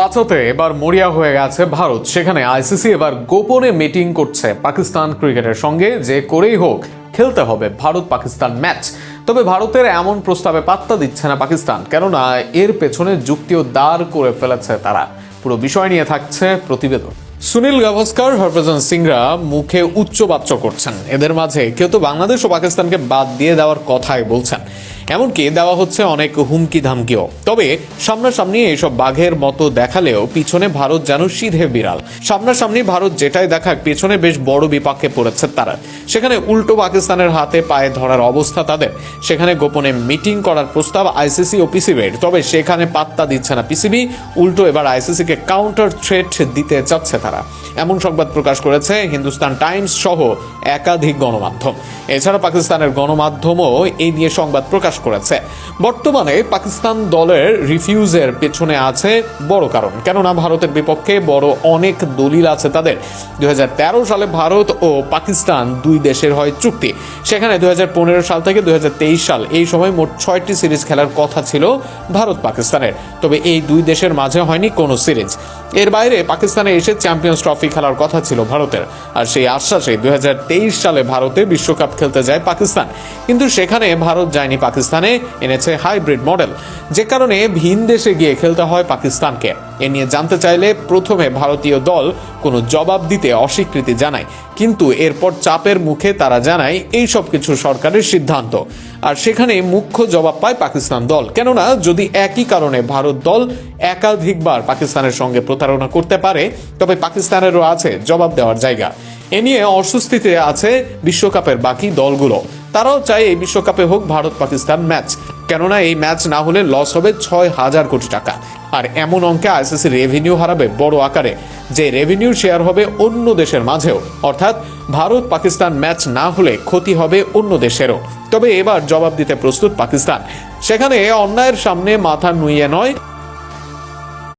বাঁচাতে এবার মরিয়া হয়ে গেছে ভারত। সেখানে আইসিসি এবার গোপনে মিটিং করছে পাকিস্তান ক্রিকেটের সঙ্গে, যে করেই হোক খেলতে হবে ভারত পাকিস্তান ম্যাচ। তবে ভারতের এমন প্রস্তাবে পাত্তা দিচ্ছে না পাকিস্তান, কেননা এর পেছনে যুক্তিও দাঁড় করে ফেলেছে তারা। পুরো বিষয় নিয়ে থাকছে প্রতিবেদন। সুনীল গাভাস্কার, হরভজন সিংরা মুখে উচ্চবাচ্য করছেন। এদের মাঝে কেউ তো বাংলাদেশ ও পাকিস্তানকে বাদ দিয়ে দেওয়ার কথাই বলছেন, এমনকি দেওয়া হচ্ছে অনেক হুমকি ধামকিও। তবে সামনাসামনি এইসব বাঘের মতো দেখালেও পিছনে ভারত যেন সিধে বিড়াল। সামনাসামনি ভারত যেটাই দেখাক, পেছনে বেশ বড় বিপাকে পড়েছে তারা। সেখানে উল্টো পাকিস্তানের হাতে পায়ে ধরার অবস্থা তাদের। সেখানে গোপনে মিটিং করার প্রস্তাব আইসিসি ও পিসিবির, তবে সেখানে পাত্তা দিচ্ছে না পিসিবি। উল্টো এবার আইসিসিকে কাউন্টার থ্রেট দিতে চাচ্ছে তারা, এমন সংবাদ প্রকাশ করেছে হিন্দুস্তান টাইমস সহ একাধিক গণমাধ্যম। এছাড়া পাকিস্তানের গণমাধ্যমও এই নিয়ে সংবাদ প্রকাশ করেছে। বর্তমানে পাকিস্তান দলের রিফিউজের পেছনে আছে বড় কারণ, কেননা ভারতের বিপক্ষে বড় অনেক দলিল আছে তাদের। 2013 সালে ভারত ও পাকিস্তান দুই দেশের হয় চুক্তি। সেখানে 2015 সাল থেকে 2023 সাল এই সময় মোট 6টি সিরিজ খেলার কথা ছিল ভারত পাকিস্তানের। তবে এই দুই দেশের মাঝে হয়নি কোনো সিরিজ। এর বাইরে পাকিস্তানে এসে চ্যাম্পিয়ন্স ট্রফি খেলার কথা ছিল ভারতের, আর সেই আশ্বাসে 2023 সালে ভারতে বিশ্বকাপ খেলতে যায় পাকিস্তান। কিন্তু সেখানে ভারত যায়নি পাকিস্তানে, এনেছে হাইব্রিড মডেল, যে কারণে ভিন দেশে গিয়ে খেলতে হয় পাকিস্তানকে। এ নিয়ে জানতে চাইলে প্রথমে ভারতীয় দল কোনো জবাব দিতে অস্বীকৃতি জানায়, কিন্তু এরপর চাপের মুখে তারা জানায় এই সব কিছু সরকারের সিদ্ধান্ত। আর সেখানে মুখ্য জবাব পায় পাকিস্তান দল, কেননা যদি একই কারণে ভারত দল একাধিকবার পাকিস্তানের সঙ্গে প্রতারণা করতে পারে, তবে পাকিস্তানেরও আছে জবাব দেওয়ার জায়গা। এ নিয়ে অস্বস্তিতে আছে বিশ্বকাপের বাকি দলগুলো। তারাও চায় এই বিশ্বকাপে হোক ভারত পাকিস্তান ম্যাচ, কেননা এই ম্যাচ না হলে লস হবে 6,000 কোটি টাকা। আর এমন অঙ্কে আইসিসি রেভিনিউ হারাবে বড় আকারে, যে রেভিনিউ শেয়ার হবে অন্য দেশের মাঝেও। অর্থাৎ ভারত পাকিস্তান ম্যাচ না হলে ক্ষতি হবে অন্য দেশেরও। তবে এবার জবাব দিতে প্রস্তুত পাকিস্তান। সেখানে অন্যায়ের সামনে মাথা নুইয়ে নয়,